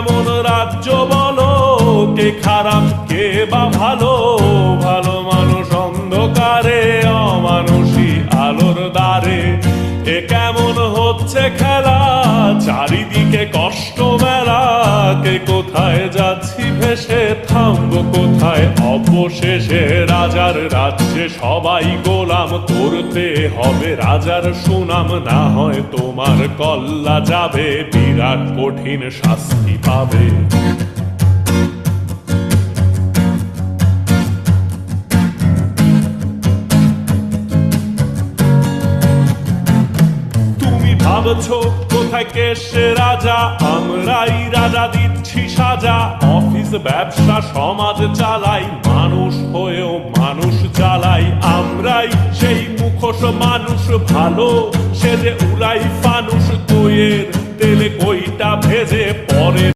কেমন রাজ্য বলো, কে খারাপ কে বা ভালো? ভালো মানুষ অন্ধকারে, অমানুষী আলোর দ্বারে। এ কেমন হচ্ছে খেলা, চারিদিকে কষ্ট মেলা। কে কোথায় যাচ্ছি ভেসে, থামবো কোথায় অবশেষে? রাজার রাজ্যে সবাই গোলাম, করতে হবে রাজার সুনাম। না হয় তোমার কল্লা যাবে, বিরাট কঠিন শাস্তি পাবে। ভাবছো কোথায় কেসে রাজা, আমরাই রাজা দিচ্ছি সাজা। অফিস ব্যবসা সমাজ চালাই, মানুষ হয়েও মানুষ জ্বালাই। আমরাই সেই মুখোশ মানুষ ভালো, সে যে উড়াই ফানুষ। কইয়ের তেলে কইটা ভেজে পরে